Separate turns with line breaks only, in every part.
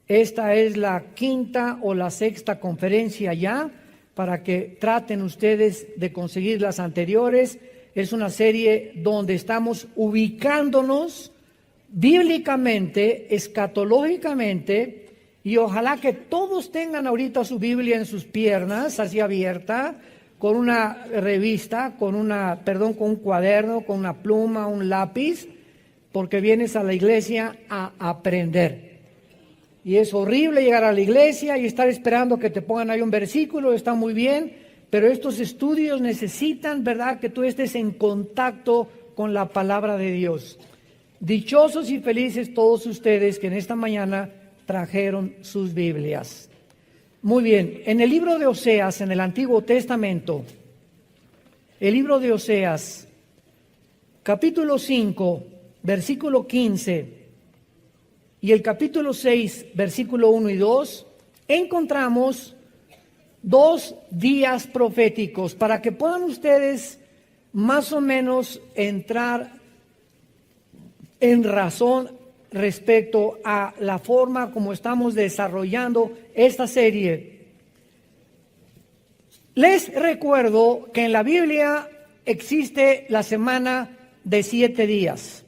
Esta es la quinta o la sexta conferencia ya, para que traten ustedes de conseguir las anteriores. Es una serie donde estamos ubicándonos bíblicamente, escatológicamente, y ojalá que todos tengan ahorita su Biblia en sus piernas, así abierta, con una revista, con un cuaderno, con una pluma, un lápiz, porque vienes a la iglesia a aprender. Y es horrible llegar a la iglesia y estar esperando que te pongan ahí un versículo, está muy bien, pero estos estudios necesitan, ¿verdad?, que tú estés en contacto con la palabra de Dios. Dichosos y felices todos ustedes que en esta mañana trajeron sus Biblias. Muy bien, en el libro de Oseas, en el Antiguo Testamento, el libro de Oseas, capítulo 5, versículo 15, y el capítulo 6, versículo 1 y 2, encontramos dos días proféticos para que puedan ustedes más o menos entrar en razón respecto a la forma como estamos desarrollando esta serie. Les recuerdo que en la Biblia existe la semana de 7 días.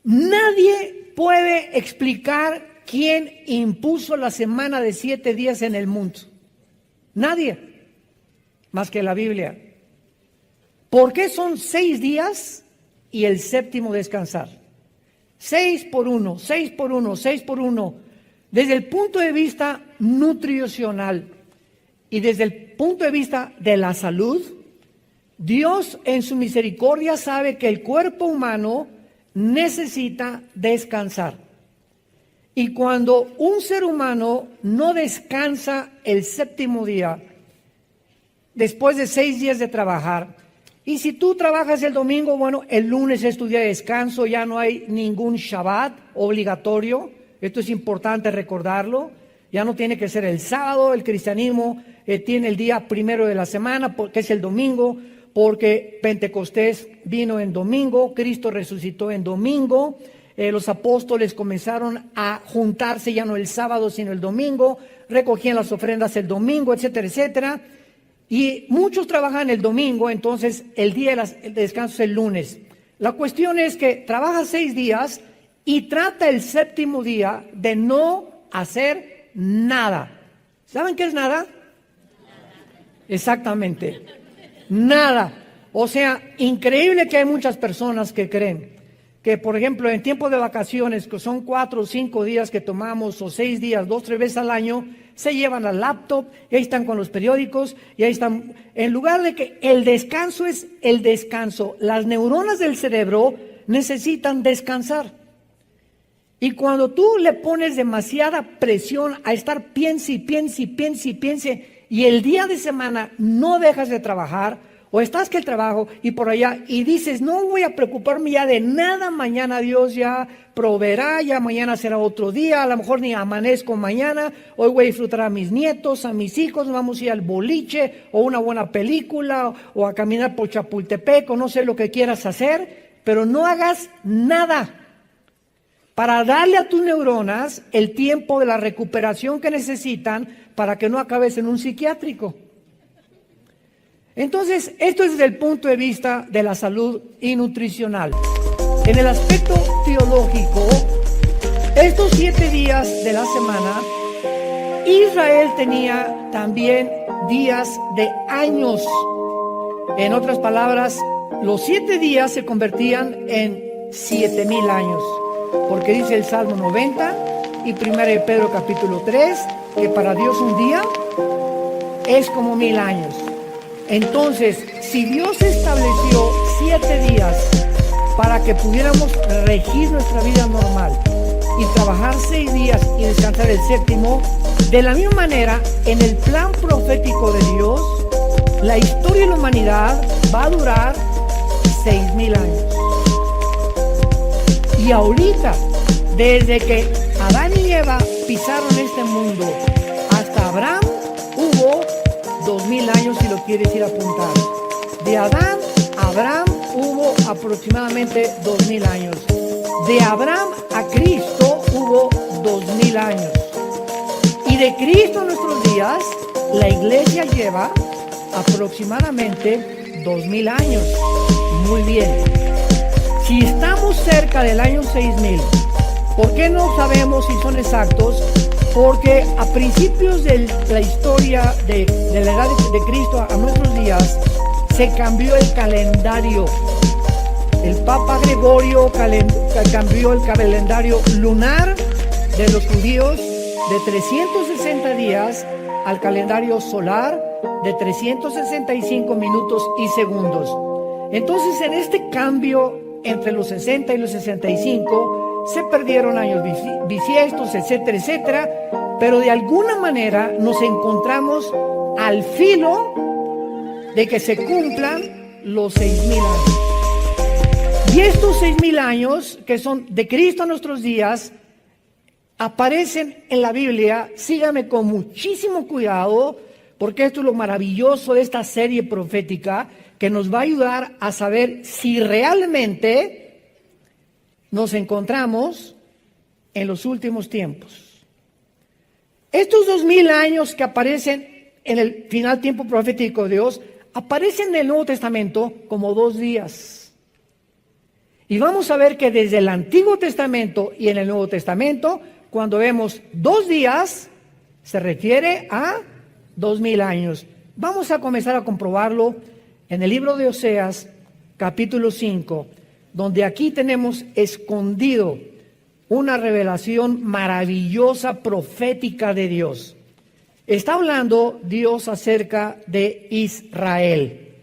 Nadie puede explicar quién impuso la semana de 7 días en el mundo. Nadie, más que la Biblia. ¿Por qué son 6 días y el séptimo descansar? 6 por 1, 6 por 1, 6 por 1. Desde el punto de vista nutricional y desde el punto de vista de la salud, Dios en su misericordia sabe que el cuerpo humano necesita descansar. Y cuando un ser humano no descansa el séptimo día, después de 6 días de trabajar, y si tú trabajas el domingo, bueno, el lunes es tu día de descanso, ya no hay ningún Shabbat obligatorio. Esto es importante recordarlo. Ya no tiene que ser el sábado. El cristianismo tiene el día primero de la semana, que es el domingo, porque Pentecostés vino en domingo, Cristo resucitó en domingo, los apóstoles comenzaron a juntarse ya no el sábado sino el domingo, recogían las ofrendas el domingo, etcétera, etcétera, y muchos trabajan el domingo, entonces el día de descanso es el lunes. La cuestión es que trabaja 6 días y trata el séptimo día de no hacer nada. ¿Saben qué es nada? Exactamente. Nada. O sea, increíble que hay muchas personas que creen que, por ejemplo, en tiempo de vacaciones, que son 4 o 5 días que tomamos, o 6 días, 2 o 3 veces al año, se llevan al laptop y ahí están con los periódicos y ahí están. En lugar de que el descanso es el descanso, las neuronas del cerebro necesitan descansar. Y cuando tú le pones demasiada presión a estar piense y el día de semana no dejas de trabajar, o estás que el trabajo y por allá y dices, no voy a preocuparme ya de nada, mañana Dios ya proveerá, ya mañana será otro día, a lo mejor ni amanezco mañana, hoy voy a disfrutar a mis nietos, a mis hijos, vamos a ir al boliche o una buena película o a caminar por Chapultepec o no sé lo que quieras hacer, pero no hagas nada para darle a tus neuronas el tiempo de la recuperación que necesitan para que no acabes en un psiquiátrico. Entonces, esto es desde el punto de vista de la salud y nutricional. En el aspecto teológico, estos 7 días de la semana, Israel tenía también días de años. En otras palabras, los 7 días se convertían en 7,000 años. Porque dice el Salmo 90 y 1 de Pedro capítulo 3, que para Dios un día es como 1000 años. Entonces, si Dios estableció 7 días para que pudiéramos regir nuestra vida normal y trabajar 6 días y descansar el séptimo, de la misma manera, en el plan profético de Dios, la historia de la humanidad va a durar 6,000 años. Y ahorita, desde que Adán y Eva pisaron este mundo hasta Abraham, hubo 2,000 años, si lo quieres ir a apuntar. De Adán a Abraham hubo aproximadamente 2,000 años. De Abraham a Cristo hubo 2000 años. Y de Cristo en nuestros días, la iglesia lleva aproximadamente 2000 años. Muy bien. Si estamos cerca del año 6000, ¿por qué no sabemos si son exactos? Porque a principios de la historia de la edad de Cristo a nuestros días, se cambió el calendario. El Papa Gregorio cambió el calendario lunar de los judíos de 360 días al calendario solar de 365 minutos y segundos. Entonces, en este cambio entre los 60 y los 65, se perdieron años bisiestos, etcétera, etcétera, pero de alguna manera nos encontramos al filo de que se cumplan los 6000 años. Y estos 6000 años, que son de Cristo a nuestros días, aparecen en la Biblia. Síganme con muchísimo cuidado, porque esto es lo maravilloso de esta serie profética, que nos va a ayudar a saber si realmente nos encontramos en los últimos tiempos. Estos 2000 años que aparecen en el final tiempo profético de Dios, aparecen en el Nuevo Testamento como 2 días. Y vamos a ver que desde el Antiguo Testamento y en el Nuevo Testamento, cuando vemos 2 días, se refiere a 2000 años. Vamos a comenzar a comprobarlo en el libro de Oseas, capítulo 5, donde aquí tenemos escondido una revelación maravillosa, profética de Dios. Está hablando Dios acerca de Israel.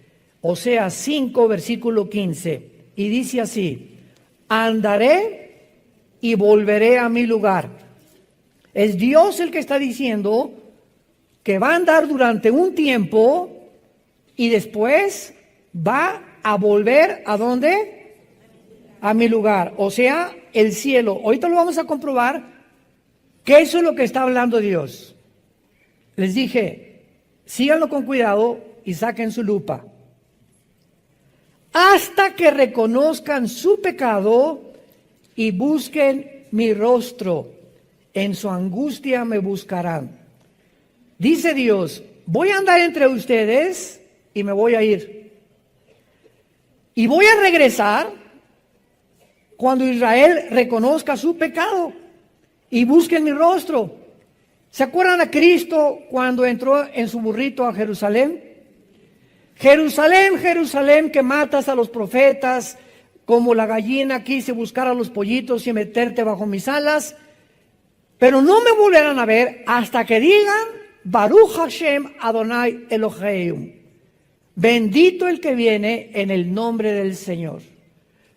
Oseas 5, versículo 15. Y dice así: andaré y volveré a mi lugar. Es Dios el que está diciendo que va a andar durante un tiempo y después va a volver ¿a dónde? A mi lugar, o sea, el cielo. Ahorita lo vamos a comprobar que eso es lo que está hablando Dios. Les dije, síganlo con cuidado y saquen su lupa. Hasta que reconozcan su pecado y busquen mi rostro, en su angustia me buscarán. Dice Dios, voy a andar entre ustedes y me voy a ir. Y voy a regresar cuando Israel reconozca su pecado y busquen mi rostro. ¿Se acuerdan a Cristo cuando entró en su burrito a Jerusalén? Jerusalén, Jerusalén, que matas a los profetas, como la gallina quise buscar a los pollitos y meterte bajo mis alas, pero no me volverán a ver hasta que digan, Baruch Hashem Adonai Eloheinu, bendito el que viene en el nombre del Señor.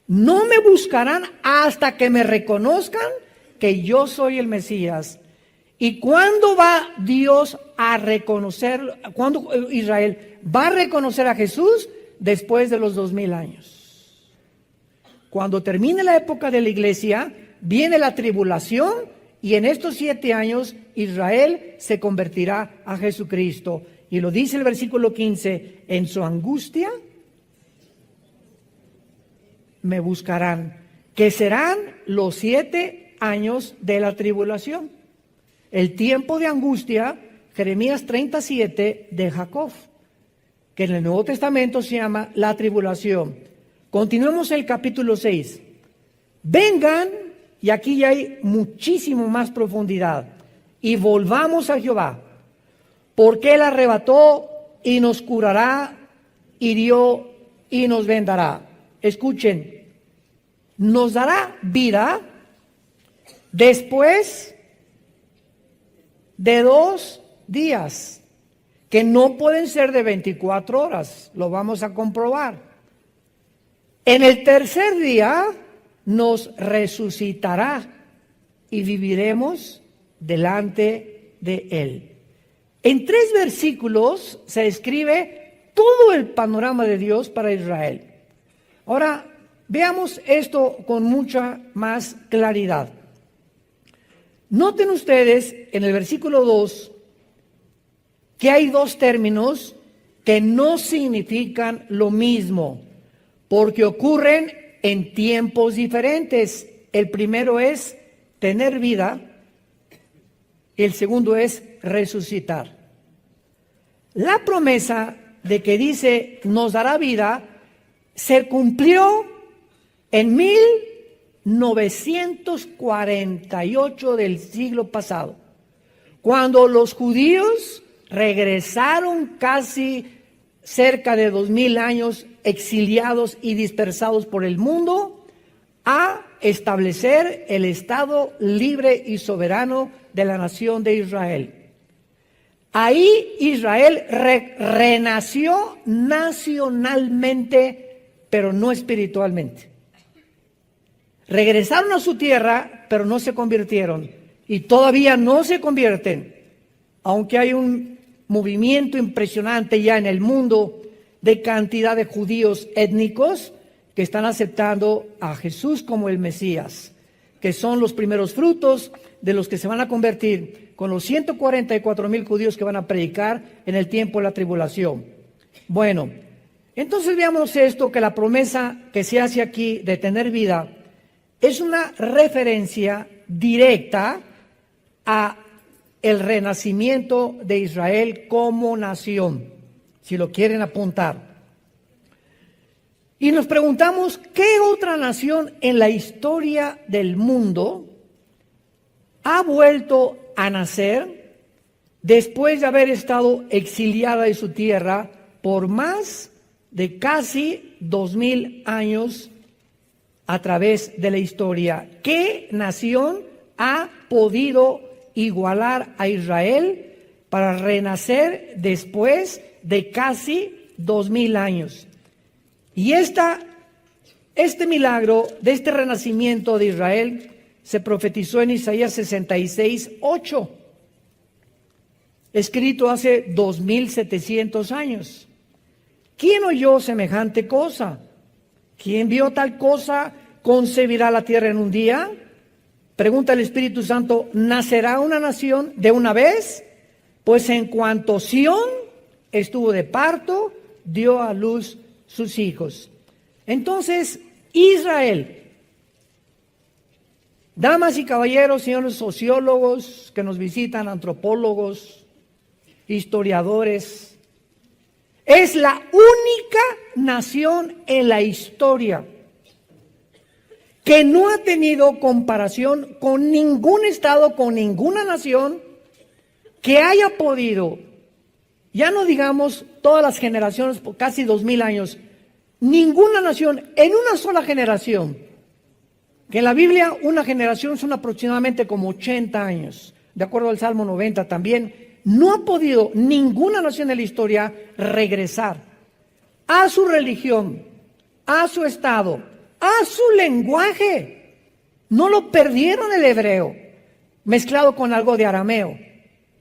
No me buscarán hasta que me reconozcan que yo soy el Mesías. ¿Y cuándo va Dios a reconocer, cuándo Israel va a reconocer a Jesús? Después de los 2000 años. Cuando termine la época de la iglesia, viene la tribulación y en estos 7 años Israel se convertirá a Jesucristo. Y lo dice el versículo 15, en su angustia me buscarán, que serán los 7 años de la tribulación. El tiempo de angustia, Jeremías 37 de Jacob, que en el Nuevo Testamento se llama la tribulación. Continuemos el capítulo 6. Vengan, y aquí ya hay muchísimo más profundidad, y volvamos a Jehová, porque Él arrebató y nos curará, hirió y nos vendará. Escuchen, nos dará vida después de 2 días, que no pueden ser de 24 horas, lo vamos a comprobar. En el tercer día nos resucitará y viviremos delante de Él. En 3 versículos se describe todo el panorama de Dios para Israel. Ahora, veamos esto con mucha más claridad. Noten ustedes en el versículo 2 que hay 2 términos que no significan lo mismo, porque ocurren en tiempos diferentes. El primero es tener vida El segundo es resucitar. La promesa de que dice nos dará vida se cumplió en 1948 del siglo pasado, cuando los judíos regresaron casi cerca de 2000 años exiliados y dispersados por el mundo a establecer el Estado libre y soberano de la nación de Israel. Ahí Israel renació nacionalmente, pero no espiritualmente. Regresaron a su tierra, pero no se convirtieron. Y todavía no se convierten, aunque hay un movimiento impresionante ya en el mundo de cantidad de judíos étnicos que están aceptando a Jesús como el Mesías, que son los primeros frutos de los que se van a convertir con los 144,000 judíos que van a predicar en el tiempo de la tribulación. Bueno, entonces veamos esto, que la promesa que se hace aquí de tener vida es una referencia directa a el renacimiento de Israel como nación, si lo quieren apuntar. Y nos preguntamos, ¿qué otra nación en la historia del mundo ha vuelto a nacer después de haber estado exiliada de su tierra por más de casi 2000 años a través de la historia? ¿Qué nación ha podido igualar a Israel para renacer después de casi 2000 años? Y este milagro de este renacimiento de Israel se profetizó en Isaías 66:8, escrito hace 2700 años. ¿Quién oyó semejante cosa? ¿Quién vio tal cosa? ¿Concebirá la tierra en un día? Pregunta el Espíritu Santo, ¿nacerá una nación de una vez? Pues en cuanto Sión estuvo de parto, dio a luz sus hijos. Entonces, Israel, damas y caballeros, señores sociólogos que nos visitan, antropólogos, historiadores, es la única nación en la historia que no ha tenido comparación con ningún estado, con ninguna nación que haya podido, ya no digamos todas las generaciones, por casi 2000 años, ninguna nación en una sola generación, que en la Biblia una generación son aproximadamente como 80 años, de acuerdo al Salmo 90 también, no ha podido ninguna nación en la historia regresar a su religión, a su estado, a su lenguaje. No lo perdieron el hebreo, mezclado con algo de arameo,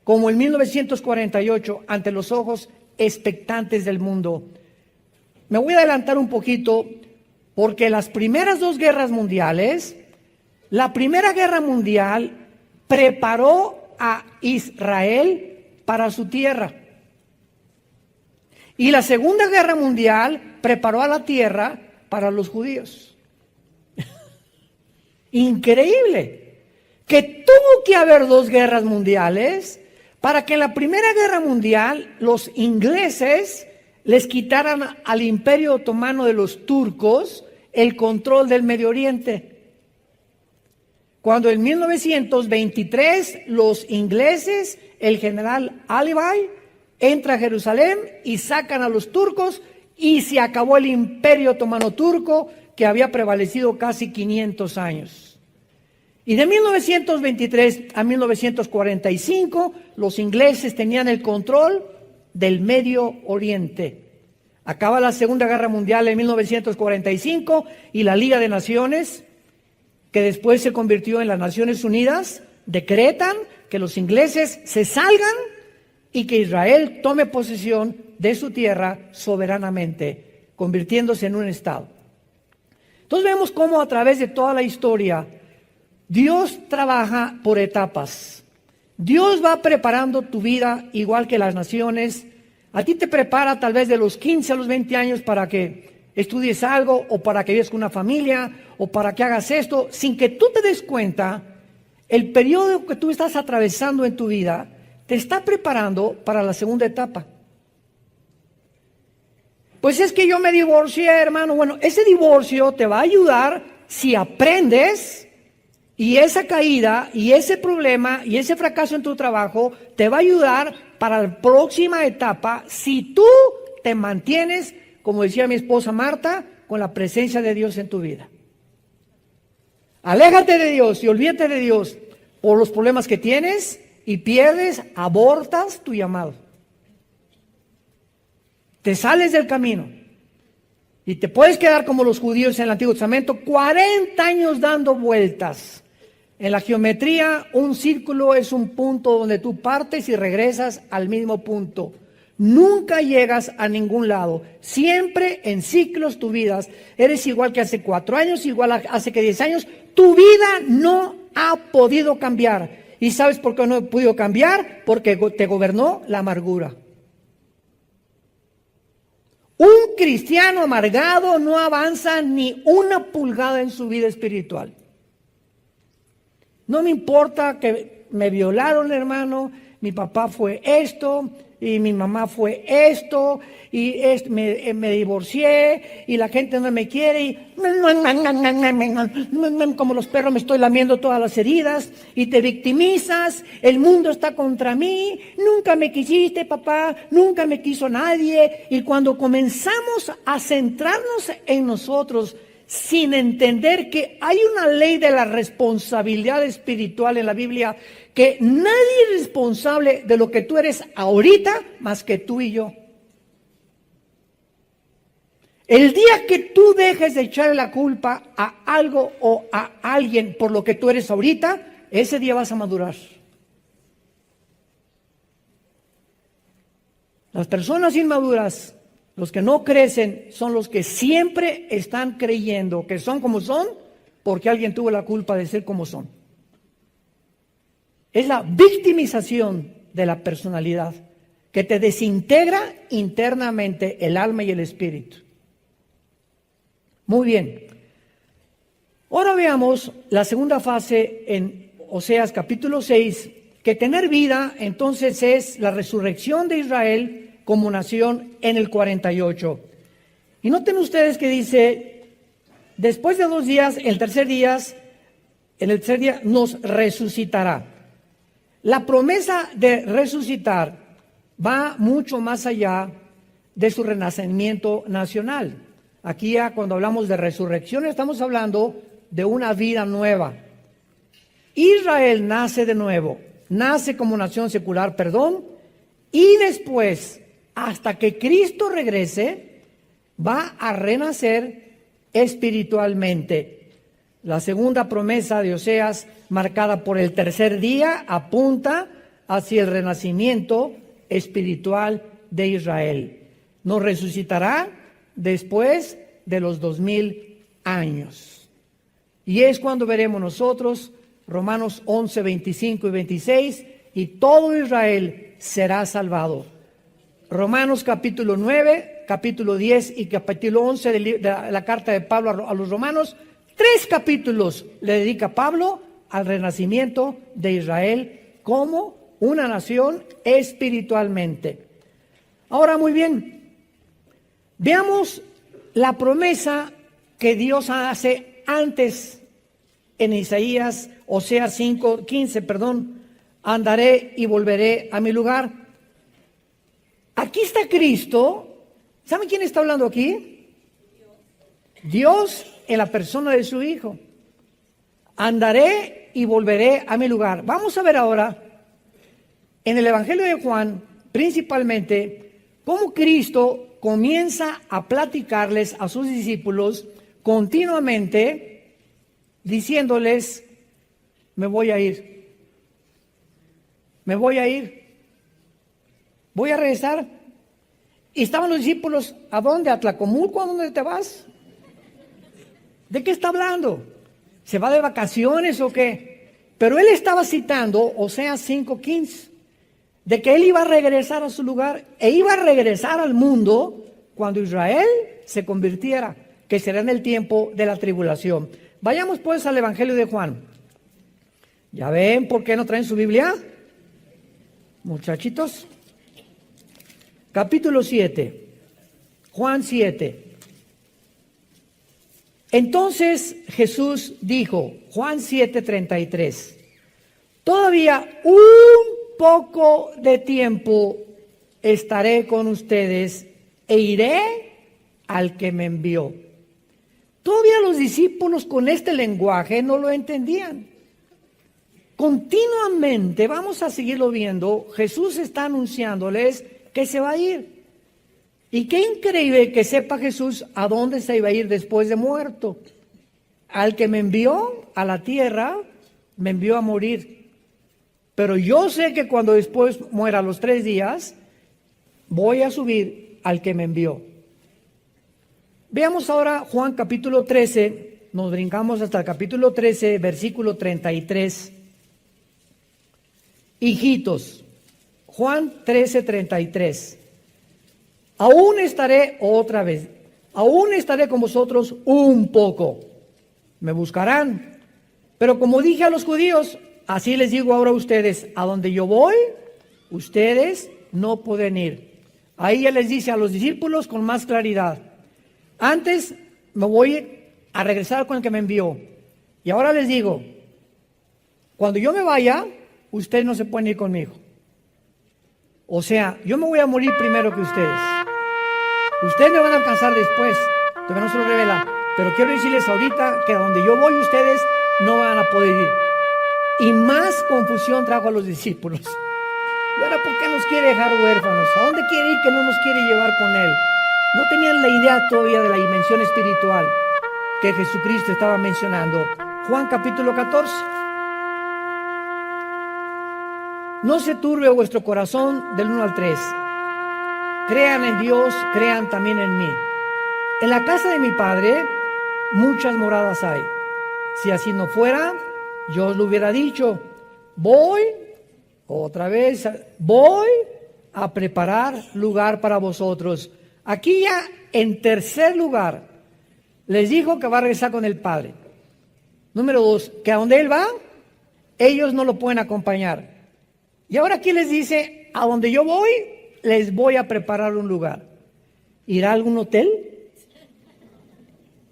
como en 1948, ante los ojos expectantes del mundo. Me voy a adelantar un poquito, porque las primeras dos guerras mundiales, la Primera Guerra Mundial preparó a Israel para su tierra. Y la Segunda Guerra Mundial preparó a la tierra para los judíos. Increíble, que tuvo que haber dos guerras mundiales para que en la Primera Guerra Mundial los ingleses les quitaran al Imperio Otomano de los turcos el control del Medio Oriente. Cuando en 1923 los ingleses, el general Alibay, entra a Jerusalén y sacan a los turcos y se acabó el Imperio Otomano turco que había prevalecido casi 500 años. Y de 1923 a 1945 los ingleses tenían el control del Medio Oriente. Acaba la Segunda Guerra Mundial en 1945 y la Liga de Naciones, que después se convirtió en las Naciones Unidas, decretan que los ingleses se salgan y que Israel tome posesión de su tierra soberanamente, convirtiéndose en un estado. Entonces vemos cómo a través de toda la historia Dios trabaja por etapas. Dios va preparando tu vida igual que las naciones. A ti te prepara tal vez de los 15 a los 20 años para que estudies algo, o para que vivas con una familia, o para que hagas esto, sin que tú te des cuenta. el periodo que tú estás atravesando en tu vida te está preparando para la segunda etapa. Pues es que yo me divorcié, hermano. Bueno, ese divorcio te va a ayudar si aprendes, y esa caída y ese problema y ese fracaso en tu trabajo te va a ayudar para la próxima etapa si tú te mantienes, como decía mi esposa Marta, con la presencia de Dios en tu vida. Aléjate de Dios y olvídate de Dios por los problemas que tienes y pierdes, abortas tu llamado. Te sales del camino y te puedes quedar como los judíos en el Antiguo Testamento, 40 años dando vueltas. En la geometría, un círculo es un punto donde tú partes y regresas al mismo punto. Nunca llegas a ningún lado. Siempre en ciclos tu vida. Eres igual que hace 4 años, igual hace que 10 años. Tu vida no ha podido cambiar. ¿Y sabes por qué no ha podido cambiar? Porque te gobernó la amargura. Un cristiano amargado no avanza ni una pulgada en su vida espiritual. No me importa que me violaron, hermano, mi papá fue esto, y mi mamá fue esto, y me divorcié, y la gente no me quiere, y como los perros me estoy lamiendo todas las heridas, y te victimizas, el mundo está contra mí, nunca me quisiste, papá, nunca me quiso nadie. Y cuando comenzamos a centrarnos en nosotros, sin entender que hay una ley de la responsabilidad espiritual en la Biblia, que nadie es responsable de lo que tú eres ahorita más que tú y yo. El día que tú dejes de echarle la culpa a algo o a alguien por lo que tú eres ahorita, ese día vas a madurar. Las personas inmaduras, los que no crecen, son los que siempre están creyendo que son como son porque alguien tuvo la culpa de ser como son. Es la victimización de la personalidad que te desintegra internamente el alma y el espíritu. Muy bien. Ahora veamos la segunda fase en Oseas capítulo 6, que tener vida entonces es la resurrección de Israel como nación en el 48. Y noten ustedes que dice, después de 2 días, en el tercer día nos resucitará. La promesa de resucitar va mucho más allá de su renacimiento nacional. Aquí ya cuando hablamos de resurrección estamos hablando de una vida nueva. Israel nace de nuevo, nace como nación secular, y después, hasta que Cristo regrese, va a renacer espiritualmente. La segunda promesa de Oseas, marcada por el tercer día, apunta hacia el renacimiento espiritual de Israel. Nos resucitará después de los 2000 años. Y es cuando veremos nosotros Romanos 11, 25 y 26, y todo Israel será salvado. Romanos capítulo 9, capítulo 10 y capítulo 11 de la carta de Pablo a los romanos, 3 capítulos le dedica Pablo al renacimiento de Israel como una nación espiritualmente. Ahora, muy bien, veamos la promesa que Dios hace antes en Isaías, Oseas 15, andaré y volveré a mi lugar. Aquí está Cristo. ¿Saben quién está hablando aquí? Dios en la persona de su Hijo. Andaré y volveré a mi lugar. Vamos a ver ahora en el Evangelio de Juan, principalmente, cómo Cristo comienza a platicarles a sus discípulos continuamente, diciéndoles, me voy a ir. Me voy a ir. Voy a regresar. Y estaban los discípulos, ¿a dónde? ¿A Tlacomulco? ¿A dónde te vas? ¿De qué está hablando? ¿Se va de vacaciones o qué? Pero él estaba citando Oseas 5:15, de que él iba a regresar a su lugar e iba a regresar al mundo cuando Israel se convirtiera, que será en el tiempo de la tribulación. Vayamos pues al Evangelio de Juan. ¿Ya ven por qué no traen su Biblia? Muchachitos. Capítulo 7, Juan 7. Entonces Jesús dijo, Juan 7:33, todavía un poco de tiempo estaré con ustedes e iré al que me envió. Todavía los discípulos con este lenguaje no lo entendían. Continuamente, vamos a seguirlo viendo, Jesús está anunciándoles que se va a ir. Y qué increíble que sepa Jesús a dónde se iba a ir después de muerto. Al que me envió a la tierra, me envió a morir. Pero yo sé que cuando después muera a los 3 días, voy a subir al que me envió. Veamos ahora Juan capítulo 13, nos brincamos hasta el capítulo 13, versículo 33. Hijitos, Juan 13:33. Aún estaré otra vez, aún estaré con vosotros un poco. Me buscarán, pero como dije a los judíos, así les digo ahora a ustedes, a donde yo voy, ustedes no pueden ir. Ahí ya les dice a los discípulos con más claridad, antes me voy a regresar con el que me envió. Y ahora les digo, cuando yo me vaya, ustedes no se pueden ir conmigo. O sea, yo me voy a morir primero que ustedes. Ustedes me van a alcanzar después, todavía no se lo revela. Pero quiero decirles ahorita que a donde yo voy ustedes no van a poder ir. Y más confusión trajo a los discípulos. ¿Y ahora por qué nos quiere dejar huérfanos? ¿A dónde quiere ir que no nos quiere llevar con él? No tenían la idea todavía de la dimensión espiritual que Jesucristo estaba mencionando. Juan capítulo 14. No se turbe vuestro corazón del 1 al 3. Crean en Dios, crean también en mí. En la casa de mi Padre muchas moradas hay. Si así no fuera, yo os lo hubiera dicho. Voy a preparar lugar para vosotros. Aquí ya en tercer lugar, les dijo que va a regresar con el Padre. Número 2, que a donde Él va, ellos no lo pueden acompañar. Y ahora aquí les dice, a donde yo voy, les voy a preparar un lugar. ¿Irá a algún hotel?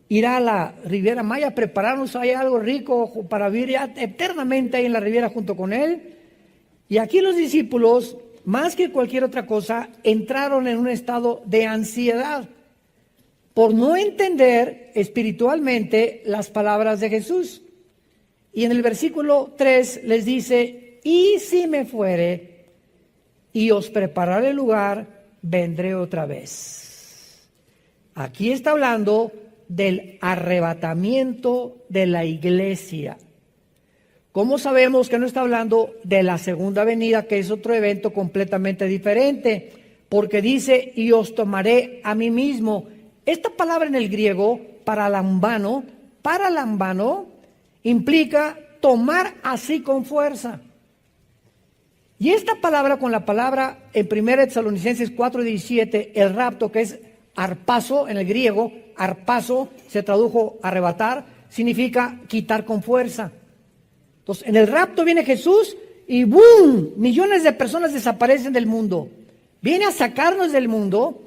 ¿Irá a la Riviera Maya a prepararnos ahí algo rico para vivir ya eternamente ahí en la Riviera junto con Él? Y aquí los discípulos, más que cualquier otra cosa, entraron en un estado de ansiedad por no entender espiritualmente las palabras de Jesús. Y en el versículo 3 les dice, y si me fuere y os prepararé lugar, vendré otra vez. Aquí está hablando del arrebatamiento de la iglesia. ¿Cómo sabemos que no está hablando de la segunda venida, que es otro evento completamente diferente? Porque dice, y os tomaré a mí mismo. Esta palabra en el griego, paralambano, implica tomar así con fuerza. Y esta palabra con la palabra en 1 Tesalonicenses 4:17, el rapto, que es arpazo en el griego, arpazo se tradujo arrebatar, significa quitar con fuerza. Entonces, en el rapto viene Jesús y ¡boom! Millones de personas desaparecen del mundo. Viene a sacarnos del mundo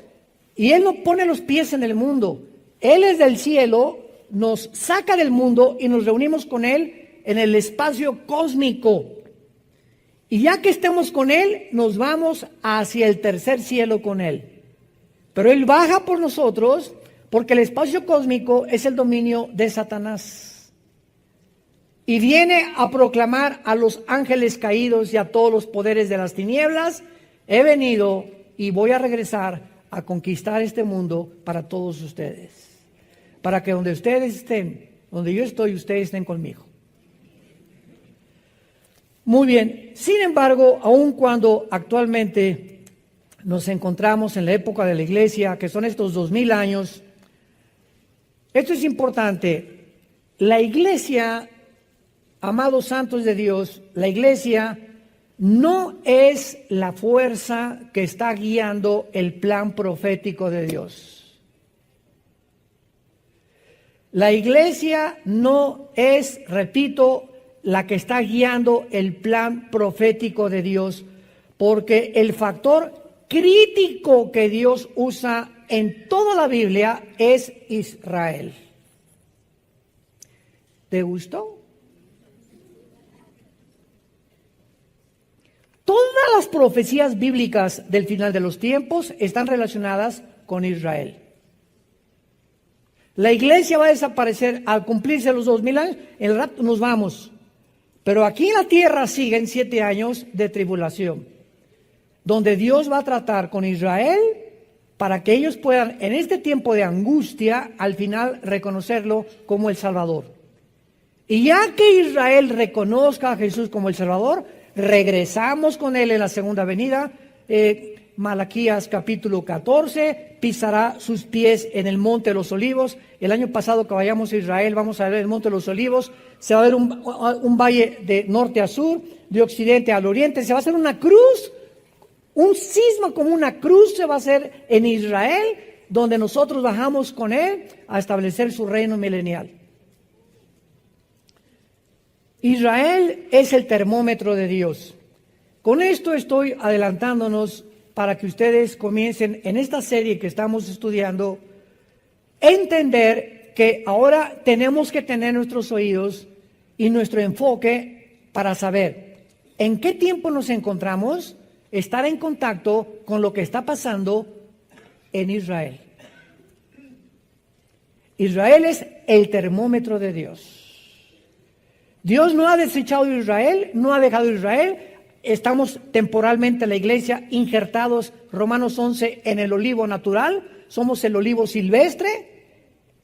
y Él no pone los pies en el mundo. Él es del cielo, nos saca del mundo y nos reunimos con Él en el espacio cósmico. Y ya que estemos con Él, nos vamos hacia el tercer cielo con Él. Pero Él baja por nosotros porque el espacio cósmico es el dominio de Satanás. Y viene a proclamar a los ángeles caídos y a todos los poderes de las tinieblas, he venido y voy a regresar a conquistar este mundo para todos ustedes. Para que donde ustedes estén, donde yo estoy, ustedes estén conmigo. Muy bien, sin embargo, aun cuando actualmente nos encontramos en la época de la iglesia, que son estos 2000 años, esto es importante. La iglesia, amados santos de Dios, la iglesia no es la fuerza que está guiando el plan profético de Dios. La iglesia no es, repito, la que está guiando el plan profético de Dios, porque el factor crítico que Dios usa en toda la Biblia es Israel. ¿Te gustó? Todas las profecías bíblicas del final de los tiempos están relacionadas con Israel. La iglesia va a desaparecer al cumplirse los 2000 años, en el rapto nos vamos. Pero aquí en la tierra siguen 7 años de tribulación, donde Dios va a tratar con Israel para que ellos puedan, en este tiempo de angustia, al final reconocerlo como el Salvador. Y ya que Israel reconozca a Jesús como el Salvador, regresamos con Él en la segunda venida. Malaquías capítulo 14, pisará sus pies en el Monte de los Olivos. El año pasado que vayamos a Israel, vamos a ver el Monte de los Olivos. Se va a ver un valle de norte a sur, de occidente al oriente. Se va a hacer una cruz, un cisma como una cruz se va a hacer en Israel, donde nosotros bajamos con Él a establecer su reino milenial. Israel es el termómetro de Dios. Con esto estoy adelantándonos para que ustedes comiencen en esta serie que estamos estudiando, entender que ahora tenemos que tener nuestros oídos y nuestro enfoque para saber en qué tiempo nos encontramos, estar en contacto con lo que está pasando en Israel. Israel es el termómetro de Dios. Dios no ha desechado a Israel, no ha dejado a Israel. Estamos temporalmente la iglesia injertados, Romanos 11, en el olivo natural. Somos el olivo silvestre.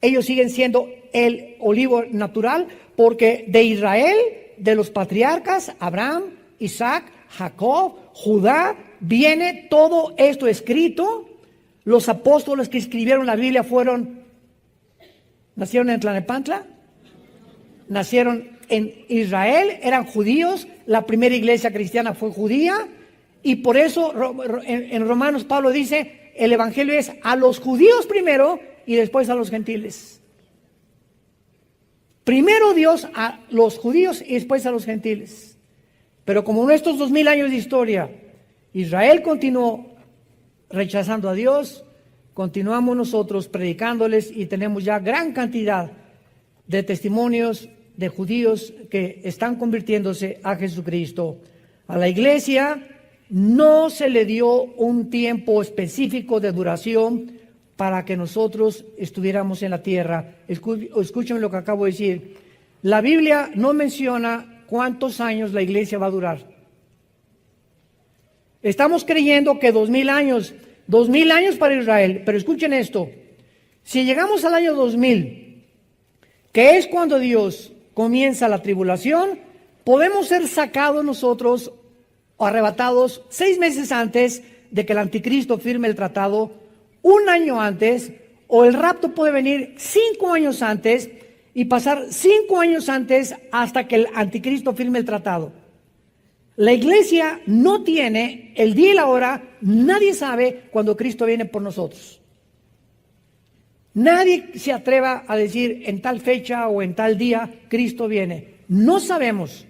Ellos siguen siendo el olivo natural porque de Israel, de los patriarcas, Abraham, Isaac, Jacob, Judá, viene todo esto escrito. Los apóstoles que escribieron la Biblia nacieron en Tlalnepantla, nacieron en Israel, eran judíos, la primera iglesia cristiana fue judía, y por eso en Romanos Pablo dice, el evangelio es a los judíos primero y después a los gentiles. Primero Dios a los judíos y después a los gentiles. Pero como en estos 2000 años de historia, Israel continuó rechazando a Dios, continuamos nosotros predicándoles y tenemos ya gran cantidad de testimonios de judíos que están convirtiéndose a Jesucristo. A la iglesia no se le dio un tiempo específico de duración para que nosotros estuviéramos en la tierra. Escúchenme lo que acabo de decir. La Biblia no menciona cuántos años la iglesia va a durar. Estamos creyendo que 2000 años para Israel, pero escuchen esto. Si llegamos al año 2000, que es cuando Dios comienza la tribulación, podemos ser sacados nosotros o arrebatados 6 meses antes de que el anticristo firme el tratado, 1 año antes, o el rapto puede venir 5 años antes y pasar 5 años antes hasta que el anticristo firme el tratado. La iglesia no tiene el día y la hora, nadie sabe cuando Cristo viene por nosotros. Nadie se atreva a decir en tal fecha o en tal día Cristo viene. No sabemos.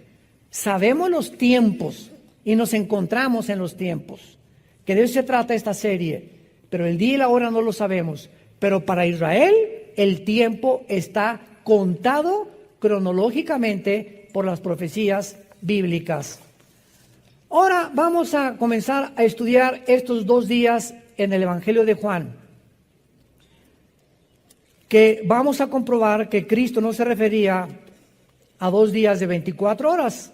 Sabemos los tiempos y nos encontramos en los tiempos. Que de eso se trata esta serie. Pero el día y la hora no lo sabemos. Pero para Israel el tiempo está contado cronológicamente por las profecías bíblicas. Ahora vamos a comenzar a estudiar estos 2 días en el Evangelio de Juan, que vamos a comprobar que Cristo no se refería a 2 días de 24 horas.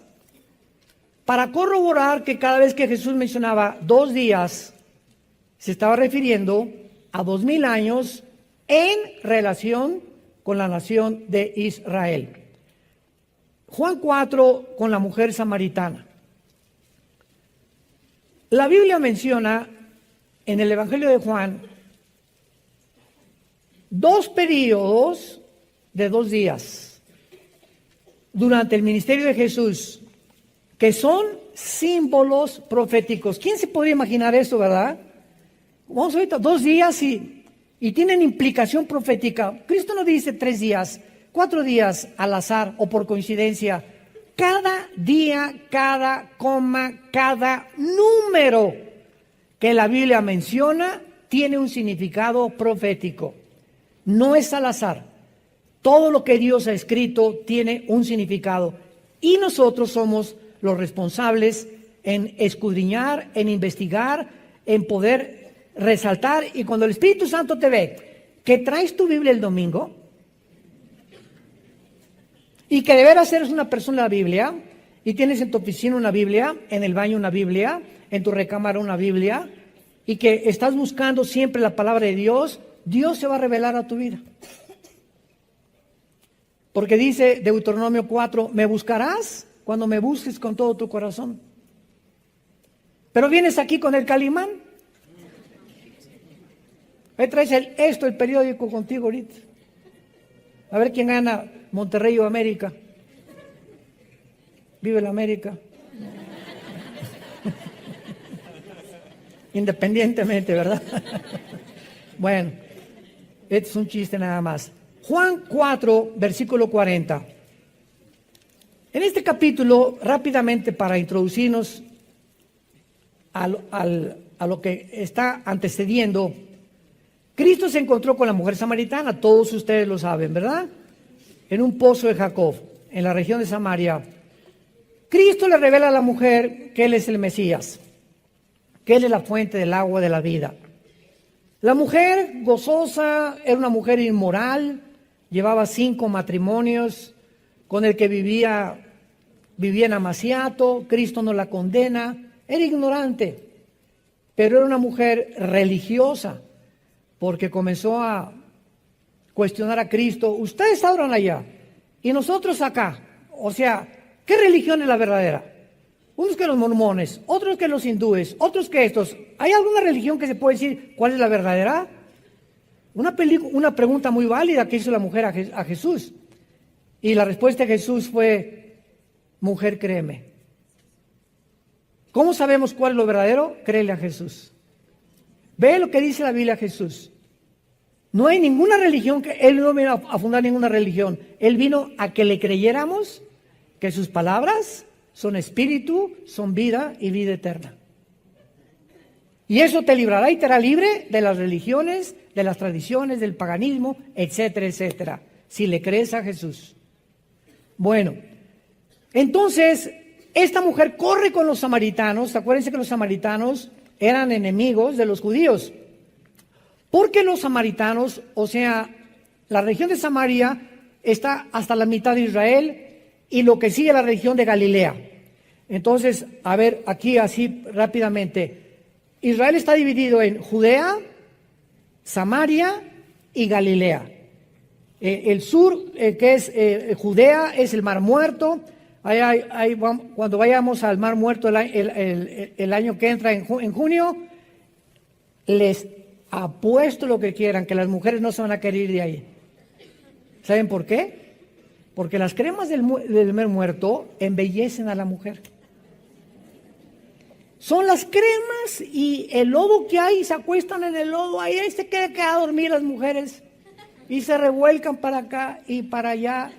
Para corroborar que cada vez que Jesús mencionaba 2 días, se estaba refiriendo a 2000 años en relación con la nación de Israel. Juan 4 con la mujer samaritana. La Biblia menciona en el Evangelio de Juan 2 periodos de 2 días durante el ministerio de Jesús, que son símbolos proféticos. ¿Quién se podría imaginar eso, verdad? Vamos ahorita 2 días y tienen implicación profética. Cristo no dice 3 días, 4 días al azar o por coincidencia. Cada día, cada coma, cada número que la Biblia menciona tiene un significado profético. No es al azar. Todo lo que Dios ha escrito tiene un significado. Y nosotros somos los responsables en escudriñar, en investigar, en poder resaltar. Y cuando el Espíritu Santo te ve que traes tu Biblia el domingo y que de veras eres una persona de la Biblia y tienes en tu oficina una Biblia, en el baño una Biblia, en tu recámara una Biblia, y que estás buscando siempre la palabra de Dios, Dios se va a revelar a tu vida. Porque dice Deuteronomio 4, me buscarás cuando me busques con todo tu corazón. Pero vienes aquí con el Calimán. Ahí traes el periódico contigo ahorita. A ver quién gana, Monterrey o América. Vive la América. Independientemente, ¿verdad? Bueno, este es un chiste nada más. Juan 4, versículo 40. En este capítulo, rápidamente para introducirnos a lo que está antecediendo, Cristo se encontró con la mujer samaritana, todos ustedes lo saben, ¿verdad? En un pozo de Jacob, en la región de Samaria. Cristo le revela a la mujer que Él es el Mesías, que Él es la fuente del agua de la vida. La mujer gozosa era una mujer inmoral, llevaba 5 matrimonios, con el que vivía en amaciato. Cristo no la condena, era ignorante, pero era una mujer religiosa, porque comenzó a cuestionar a Cristo. Ustedes adoran allá y nosotros acá. O sea, ¿qué religión es la verdadera? Unos que los mormones, otros que los hindúes, otros que estos. ¿Hay alguna religión que se puede decir cuál es la verdadera? Una pregunta muy válida que hizo la mujer a Jesús. Y la respuesta de Jesús fue, mujer, créeme. ¿Cómo sabemos cuál es lo verdadero? Créele a Jesús. Ve lo que dice la Biblia a Jesús. No hay ninguna religión, Él no vino a fundar ninguna religión. Él vino a que le creyéramos que sus palabras son espíritu, son vida y vida eterna. Y eso te librará y te hará libre de las religiones, de las tradiciones, del paganismo, etcétera, etcétera, si le crees a Jesús. Bueno, entonces, esta mujer corre con los samaritanos. Acuérdense que los samaritanos eran enemigos de los judíos. Porque los samaritanos, o sea, la región de Samaria está hasta la mitad de Israel y lo que sigue la región de Galilea. Entonces, a ver, aquí así rápidamente. Israel está dividido en Judea, Samaria y Galilea. El sur, que es Judea, es el Mar Muerto. Cuando vayamos al Mar Muerto el año que entra en junio, les apuesto lo que quieran, que las mujeres no se van a querer ir de ahí. ¿Saben por qué? Porque las cremas del Mar Muerto embellecen a la mujer. Son las cremas y el lodo que hay, se acuestan en el lodo, ahí se quedan a dormir las mujeres y se revuelcan para acá y para allá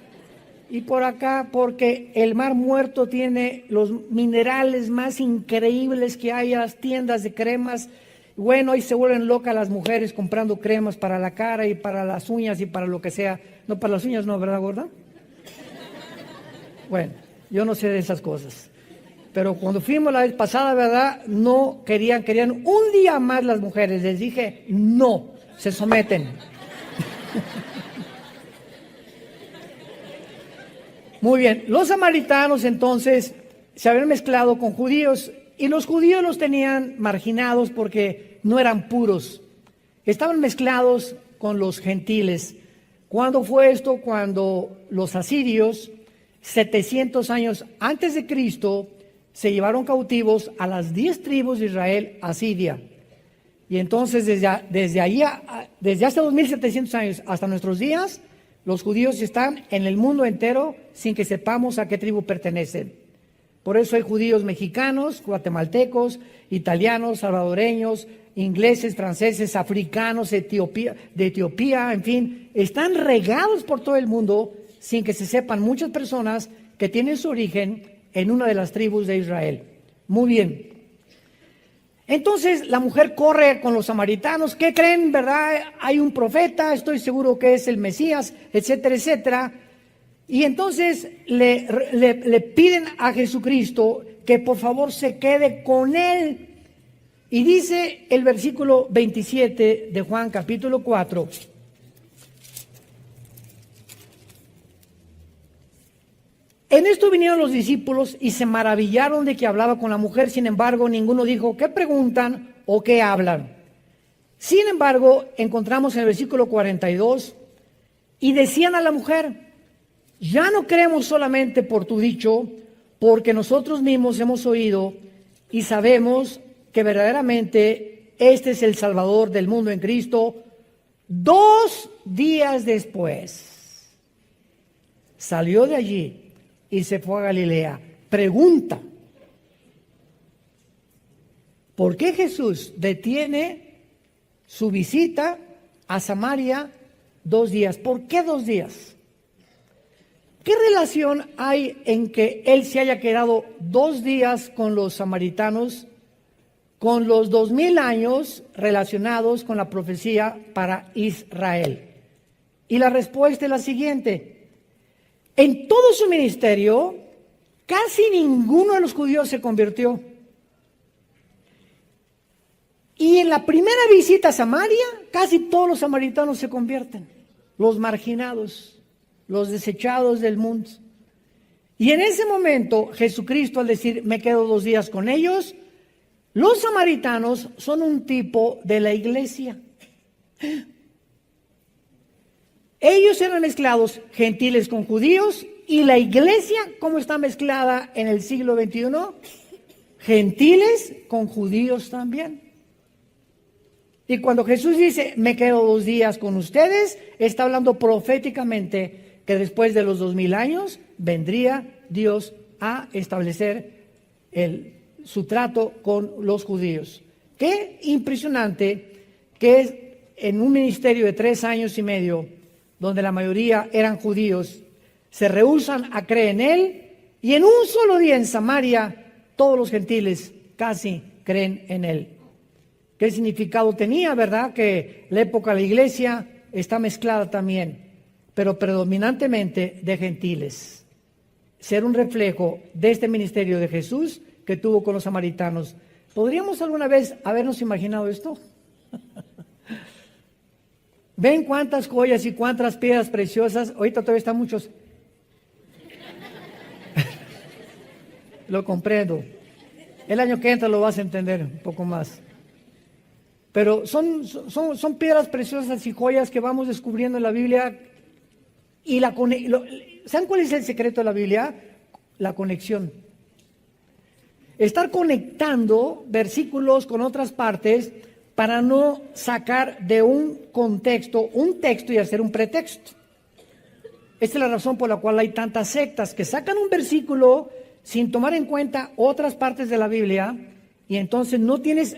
y por acá, porque el Mar Muerto tiene los minerales más increíbles que hay a las tiendas de cremas. Bueno, ahí se vuelven locas las mujeres comprando cremas para la cara y para las uñas y para lo que sea. No, para las uñas no, ¿verdad, gorda? Bueno, yo no sé de esas cosas. Pero cuando fuimos la vez pasada, ¿verdad? No querían un día más las mujeres. Les dije, no, se someten. Muy bien, los samaritanos entonces se habían mezclado con judíos y los judíos los tenían marginados porque no eran puros. Estaban mezclados con los gentiles. ¿Cuándo fue esto? Cuando los asirios, 700 años antes de Cristo, se llevaron cautivos a las 10 tribus de Israel a Siria. Y entonces desde hace 2700 años hasta nuestros días, los judíos están en el mundo entero sin que sepamos a qué tribu pertenecen. Por eso hay judíos mexicanos, guatemaltecos, italianos, salvadoreños, ingleses, franceses, africanos, de Etiopía, en fin, están regados por todo el mundo sin que se sepan muchas personas que tienen su origen en una de las tribus de Israel. Muy bien. Entonces la mujer corre con los samaritanos. ¿Qué creen, verdad? Hay un profeta, estoy seguro que es el Mesías, etcétera, etcétera. Y entonces le piden a Jesucristo que por favor se quede con él. Y dice el versículo 27 de Juan capítulo 4. En esto vinieron los discípulos y se maravillaron de que hablaba con la mujer. Sin embargo, ninguno dijo, ¿qué preguntan o qué hablan? Sin embargo, encontramos en el versículo 42, y decían a la mujer, ya no creemos solamente por tu dicho, porque nosotros mismos hemos oído y sabemos que verdaderamente este es el Salvador del mundo en Cristo. 2 días después, salió de allí y se fue a Galilea. Pregunta, ¿por qué Jesús detiene su visita a Samaria 2 días? ¿Por qué 2 días? ¿Qué relación hay en que él se haya quedado 2 días con los samaritanos, con los 2000 años relacionados con la profecía para Israel? Y la respuesta es la siguiente. En todo su ministerio, casi ninguno de los judíos se convirtió. Y en la primera visita a Samaria, casi todos los samaritanos se convierten. Los marginados, los desechados del mundo. Y en ese momento, Jesucristo, al decir, me quedo 2 días con ellos, los samaritanos son un tipo de la iglesia. Ellos eran mezclados, gentiles con judíos, y la iglesia, ¿cómo está mezclada en el siglo XXI? Gentiles con judíos también. Y cuando Jesús dice, me quedo 2 días con ustedes, está hablando proféticamente que después de los 2000 años vendría Dios a establecer su trato con los judíos. Qué impresionante que es en un ministerio de 3 años y medio, donde la mayoría eran judíos, se rehúsan a creer en él, y en un solo día en Samaria todos los gentiles casi creen en él. ¿Qué significado tenía, verdad? Que la época de la iglesia está mezclada también, pero predominantemente de gentiles. Ser un reflejo de este ministerio de Jesús que tuvo con los samaritanos. ¿Podríamos alguna vez habernos imaginado esto? ¿Ven cuántas joyas y cuántas piedras preciosas? Ahorita todavía están muchos. Lo comprendo. El año que entra lo vas a entender un poco más. Pero son piedras preciosas y joyas que vamos descubriendo en la Biblia. Y ¿saben cuál es el secreto de la Biblia? La conexión. Estar conectando versículos con otras partes para no sacar de un contexto un texto y hacer un pretexto. Esta es la razón por la cual hay tantas sectas que sacan un versículo sin tomar en cuenta otras partes de la Biblia, y entonces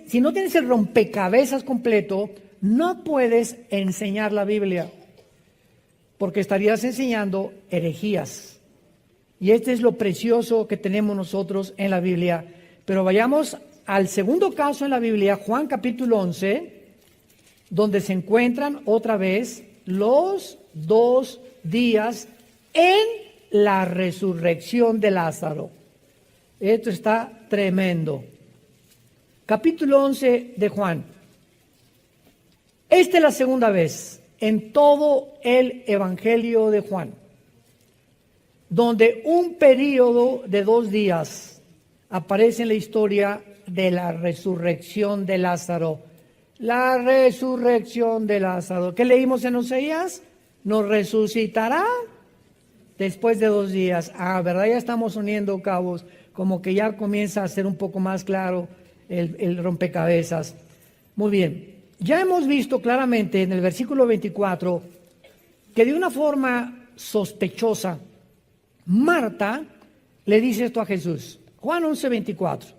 si no tienes el rompecabezas completo, no puedes enseñar la Biblia, porque estarías enseñando herejías. Y este es lo precioso que tenemos nosotros en la Biblia. Pero vayamos al segundo caso en la Biblia, Juan capítulo 11, donde se encuentran otra vez los 2 días en la resurrección de Lázaro. Esto está tremendo. Capítulo 11 de Juan. Esta es la segunda vez en todo el Evangelio de Juan, donde un periodo de 2 días aparece en la historia de la resurrección de Lázaro. La resurrección de Lázaro. ¿Qué leímos en Oseas? Nos resucitará después de 2 días. ¿Verdad? Ya estamos uniendo cabos, como que ya comienza a ser un poco más claro el rompecabezas. Muy bien. Ya hemos visto claramente en el versículo 24 que de una forma sospechosa, Marta le dice esto a Jesús. Juan 11:24.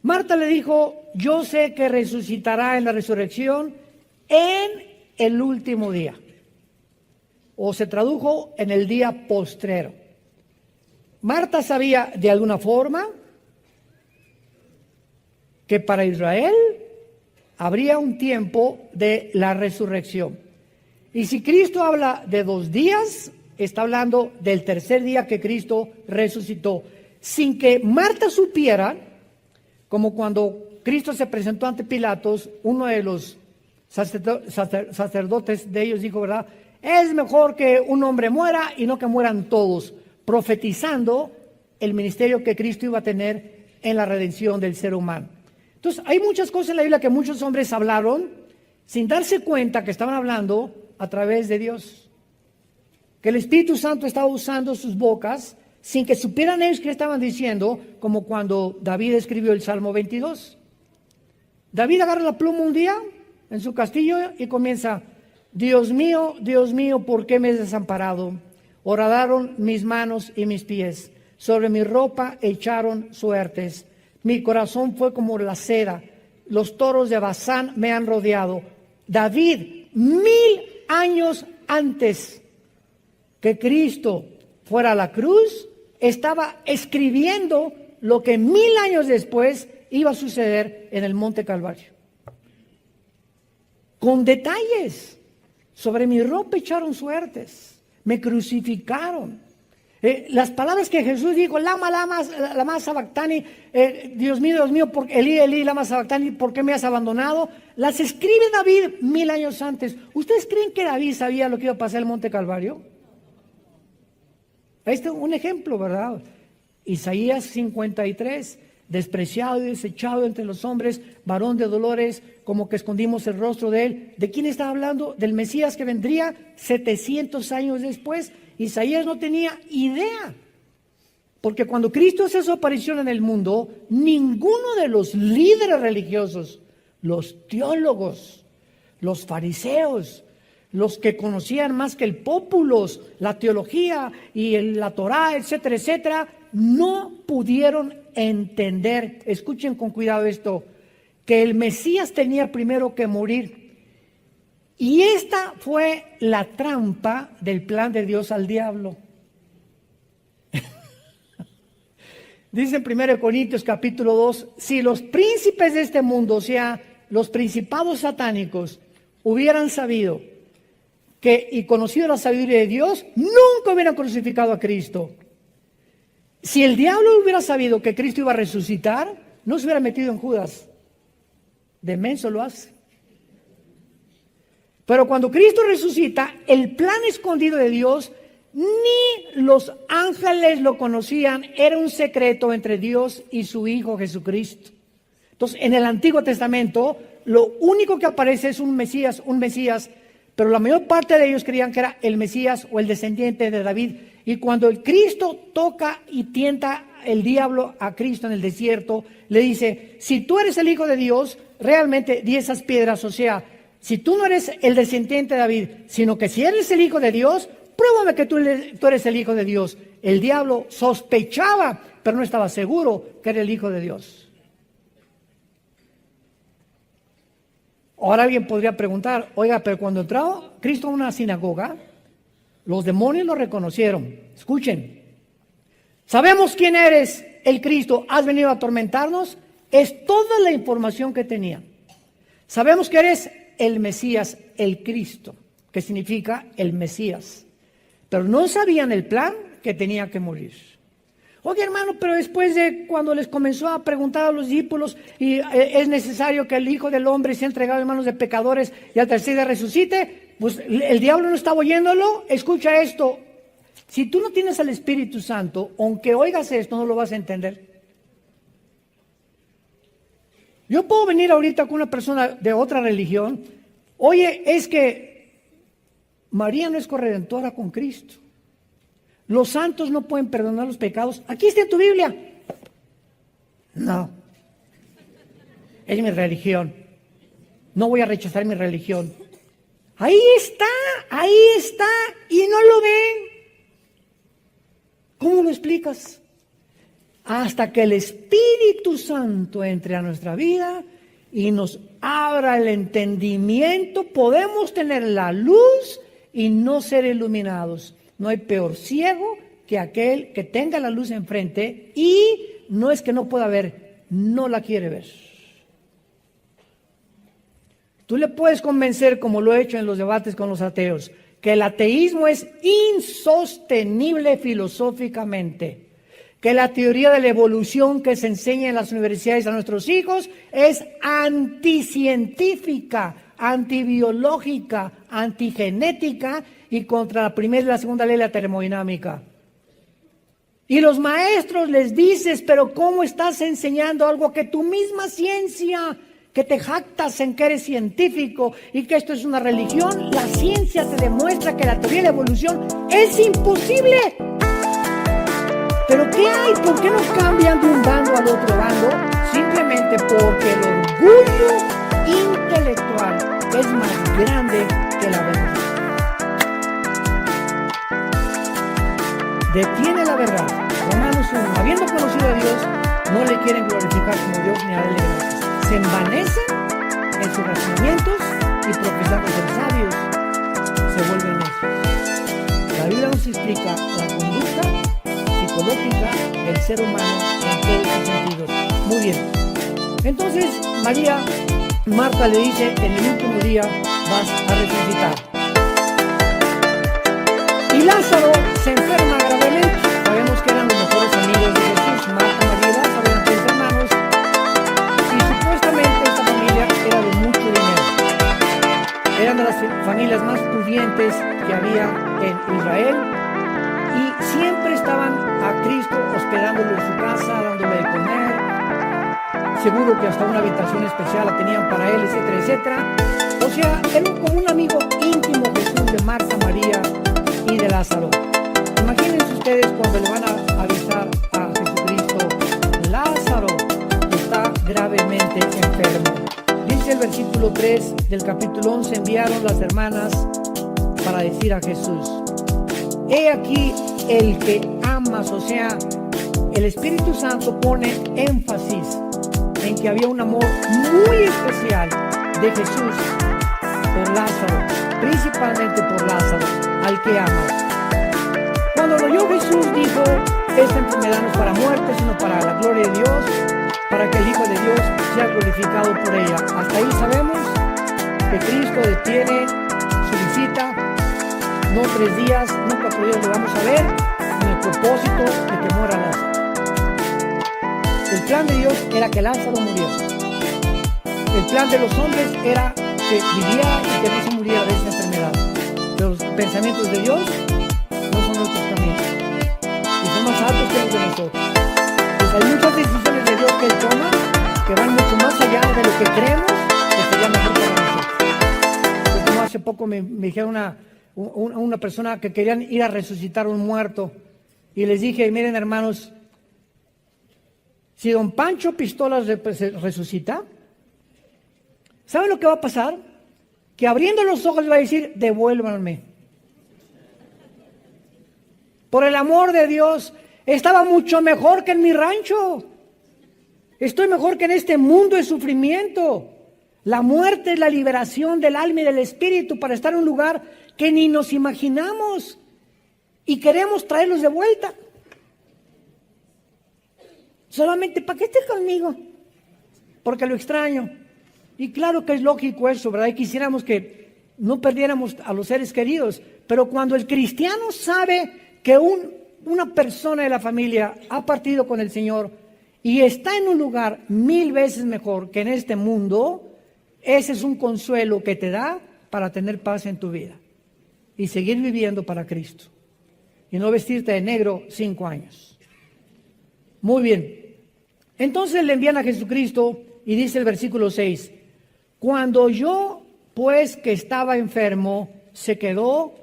Marta le dijo, yo sé que resucitará en la resurrección en el último día. o se tradujo en el día postrero. Marta sabía de alguna forma que para Israel habría un tiempo de la resurrección. Y si Cristo habla de 2 días, está hablando del tercer día que Cristo resucitó. Sin que Marta supiera, como cuando Cristo se presentó ante Pilatos, uno de los sacerdotes de ellos dijo, ¿verdad? Es mejor que un hombre muera y no que mueran todos, profetizando el ministerio que Cristo iba a tener en la redención del ser humano. Entonces, hay muchas cosas en la Biblia que muchos hombres hablaron sin darse cuenta que estaban hablando a través de Dios. Que el Espíritu Santo estaba usando sus bocas sin que supieran ellos qué estaban diciendo, como cuando David escribió el Salmo 22. David agarra la pluma un día en su castillo y comienza: Dios mío, ¿por qué me has desamparado? Horadaron mis manos y mis pies, sobre mi ropa echaron suertes. Mi corazón fue como la cera, los toros de Basán me han rodeado. David, 1000 años antes que Cristo fuera a la cruz, estaba escribiendo lo que 1000 años después iba a suceder en el Monte Calvario. Con detalles. Sobre mi ropa echaron suertes, me crucificaron. Las palabras que Jesús dijo, lama sabactani, Dios mío, Elí, Elí, lama sabactani, ¿por qué me has abandonado? Las escribe David 1000 años antes. ¿Ustedes creen que David sabía lo que iba a pasar en el Monte Calvario? Este es un ejemplo, ¿verdad? Isaías 53, despreciado y desechado entre los hombres, varón de dolores, como que escondimos el rostro de él. ¿De quién estaba hablando? Del Mesías que vendría 700 años después. Isaías no tenía idea, porque cuando Cristo hace su aparición en el mundo, ninguno de los líderes religiosos, los teólogos, los fariseos, los que conocían más que el pópulos, la teología y la Torá, etcétera, etcétera, no pudieron entender, escuchen con cuidado esto, que el Mesías tenía primero que morir. Y esta fue la trampa del plan de Dios al diablo. Dice en 1 Corintios capítulo 2, si los príncipes de este mundo, o sea, los principados satánicos, hubieran sabido y conocido la sabiduría de Dios, nunca hubieran crucificado a Cristo. Si el diablo hubiera sabido que Cristo iba a resucitar, no se hubiera metido en Judas. De menso lo hace. Pero cuando Cristo resucita, el plan escondido de Dios, ni los ángeles lo conocían, era un secreto entre Dios y su Hijo Jesucristo. Entonces, en el Antiguo Testamento, lo único que aparece es un Mesías, pero la mayor parte de ellos creían que era el Mesías o el descendiente de David. Y cuando el Cristo toca y tienta el diablo a Cristo en el desierto, le dice, si tú eres el Hijo de Dios, realmente di esas piedras, o sea, si tú no eres el descendiente de David, sino que si eres el Hijo de Dios, pruébame que tú eres el Hijo de Dios. El diablo sospechaba, pero no estaba seguro que era el Hijo de Dios. Ahora alguien podría preguntar, oiga, pero cuando entró Cristo a una sinagoga, los demonios lo reconocieron. Escuchen, sabemos quién eres, el Cristo, has venido a atormentarnos. Es toda la información que tenía. Sabemos que eres el Mesías, el Cristo, que significa el Mesías. Pero no sabían el plan que tenía que morir. Oye, hermano, pero después de cuando les comenzó a preguntar a los discípulos y es necesario que el Hijo del Hombre sea entregado en manos de pecadores y al tercer día resucite, pues el diablo no estaba oyéndolo. Escucha esto, si tú no tienes al Espíritu Santo, aunque oigas esto, no lo vas a entender. Yo puedo venir ahorita con una persona de otra religión, oye, es que María no es corredentora con Cristo. Los santos no pueden perdonar los pecados. Aquí está en tu Biblia. No. Es mi religión. No voy a rechazar mi religión. Ahí está, y no lo ven. ¿Cómo lo explicas? Hasta que el Espíritu Santo entre a nuestra vida y nos abra el entendimiento, podemos tener la luz y no ser iluminados. No hay peor ciego que aquel que tenga la luz enfrente y no es que no pueda ver, no la quiere ver. Tú le puedes convencer, como lo he hecho en los debates con los ateos, que el ateísmo es insostenible filosóficamente, que la teoría de la evolución que se enseña en las universidades a nuestros hijos es anticientífica, antibiológica, antigenética y contra la primera y la segunda ley de la termodinámica. Y los maestros les dices, pero ¿cómo estás enseñando algo que tu misma ciencia, que te jactas en que eres científico y que esto es una religión? La ciencia te demuestra que la teoría de la evolución es imposible. ¿Pero qué hay? ¿Por qué nos cambian de un bando al otro bando? Simplemente porque el orgullo intelectual es más grande que la verdad. Detiene la verdad. Romanos 1. Habiendo conocido a Dios, no le quieren glorificar como Dios ni a darle gracias. Se envanecen en sus razonamientos y profesando ser sabios, se vuelven necios. La Biblia nos explica la conducta psicológica del ser humano en todos sus sentidos. Muy bien. Entonces, Marta le dice, en el último día vas a resucitar. Y Lázaro se enferma gravemente. Sabemos que eran los mejores amigos de Jesús. Marta, María y Lázaro eran 3 hermanos. Y supuestamente esta familia era de mucho dinero. Eran de las familias más pudientes que había en Israel. Y siempre estaban a Cristo hospedándolo en su casa, dándole de comer. Seguro que hasta una habitación especial la tenían para él, etcétera, etcétera. O sea, era como un amigo íntimo Jesús de Marta, María y de Lázaro. Imagínense ustedes cuando le van a avisar a Jesucristo, Lázaro está gravemente enfermo. Dice el versículo 3 del capítulo 11, enviaron las hermanas para decir a Jesús, he aquí el que amas, o sea, el Espíritu Santo pone énfasis en que había un amor muy especial de Jesús por Lázaro, principalmente por Lázaro, al que amas. Cuando lo oyó Jesús dijo, esta enfermedad no es para muerte, sino para la gloria de Dios, para que el Hijo de Dios sea glorificado por ella. Hasta ahí sabemos que Cristo detiene su visita, no 3 días, nunca por Dios lo vamos a ver, con el propósito de que muera Lázaro. El plan de Dios era que Lázaro muriera. El plan de los hombres era que viviera y que no se muriera de esta enfermedad. Los pensamientos de Dios no son nuestros caminos y son más altos que los de nosotros. Pues hay muchas decisiones de Dios que Él toma que van mucho más allá de lo que creemos que sería mejor para nosotros. Pues como hace poco me dijeron una persona que querían ir a resucitar a un muerto y les dije, miren hermanos, si don Pancho Pistolas resucita, ¿saben lo que va a pasar? Que abriendo los ojos va a decir, devuélvanme. Por el amor de Dios, estaba mucho mejor que en mi rancho. Estoy mejor que en este mundo de sufrimiento. La muerte es la liberación del alma y del espíritu para estar en un lugar que ni nos imaginamos y queremos traerlos de vuelta. Solamente para que esté conmigo, porque lo extraño. Y claro que es lógico eso, ¿verdad? Y quisiéramos que no perdiéramos a los seres queridos, pero cuando el cristiano sabe que una persona de la familia ha partido con el Señor y está en un lugar 1000 veces mejor que en este mundo, ese es un consuelo que te da para tener paz en tu vida y seguir viviendo para Cristo y no vestirte de negro 5 años. Muy bien. Entonces le envían a Jesucristo y dice el versículo 6, cuando oyó pues que estaba enfermo, se quedó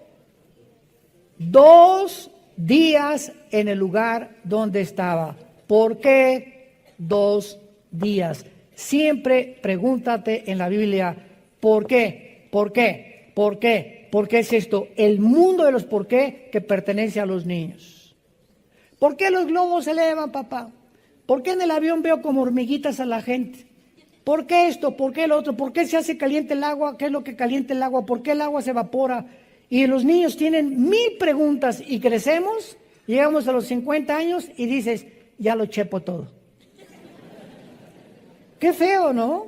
2 días en el lugar donde estaba. ¿Por qué 2 días? Siempre pregúntate en la Biblia, ¿por qué? ¿Por qué? ¿Por qué? ¿Por qué es esto? El mundo de los por qué que pertenece a los niños. ¿Por qué los globos se elevan, papá? ¿Por qué en el avión veo como hormiguitas a la gente? ¿Por qué esto? ¿Por qué el otro? ¿Por qué se hace caliente el agua? ¿Qué es lo que calienta el agua? ¿Por qué el agua se evapora? Y los niños tienen 1000 preguntas y crecemos, llegamos a los 50 años y dices, ya lo chepo todo. Qué feo, ¿no?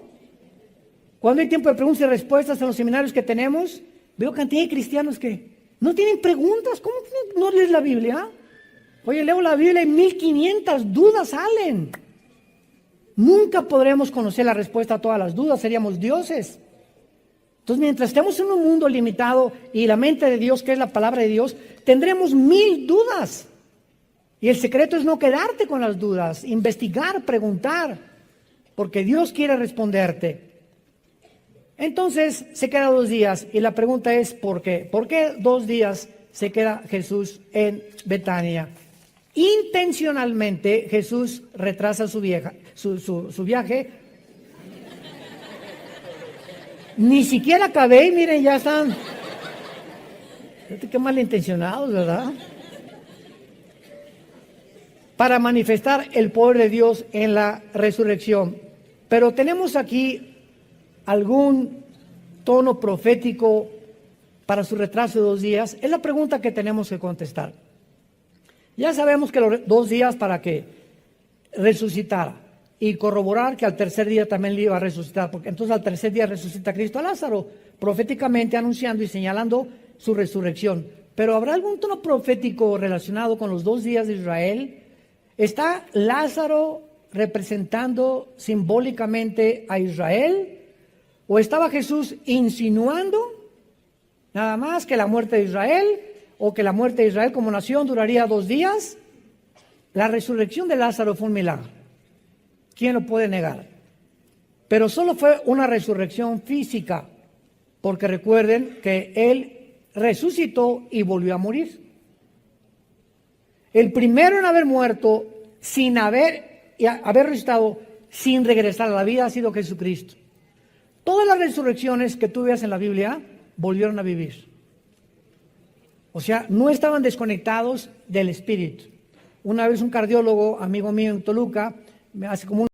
Cuando hay tiempo de preguntas y respuestas en los seminarios que tenemos, veo cantidad de cristianos que no tienen preguntas. ¿Cómo no lees la Biblia? Oye, leo la Biblia y 1500 dudas salen. Nunca podremos conocer la respuesta a todas las dudas, seríamos dioses. Entonces, mientras estemos en un mundo limitado y la mente de Dios, que es la palabra de Dios, tendremos 1000 dudas. Y el secreto es no quedarte con las dudas, investigar, preguntar, porque Dios quiere responderte. Entonces, se queda 2 días y la pregunta es, ¿por qué? ¿Por qué 2 días se queda Jesús en Betania? Intencionalmente, Jesús retrasa su viaje. Ni siquiera acabé y miren, ya están. Qué malintencionados, ¿verdad? Para manifestar el poder de Dios en la resurrección. Pero tenemos aquí algún tono profético para su retraso de 2 días. Es la pregunta que tenemos que contestar. Ya sabemos que los 2 días para que resucitara y corroborar que al tercer día también le iba a resucitar, porque entonces al tercer día resucita Cristo a Lázaro, proféticamente anunciando y señalando su resurrección. Pero ¿habrá algún tono profético relacionado con los 2 días de Israel? ¿Está Lázaro representando simbólicamente a Israel? ¿O estaba Jesús insinuando nada más que la muerte de Israel, o que la muerte de Israel como nación duraría 2 días? La resurrección de Lázaro fue un milagro. ¿Quién lo puede negar? Pero solo fue una resurrección física, porque recuerden que él resucitó y volvió a morir. El primero en haber muerto sin haber resucitado, sin regresar a la vida, ha sido Jesucristo. Todas las resurrecciones que tú veas en la Biblia volvieron a vivir. O sea, no estaban desconectados del espíritu. Una vez un cardiólogo, amigo mío en Toluca, hace como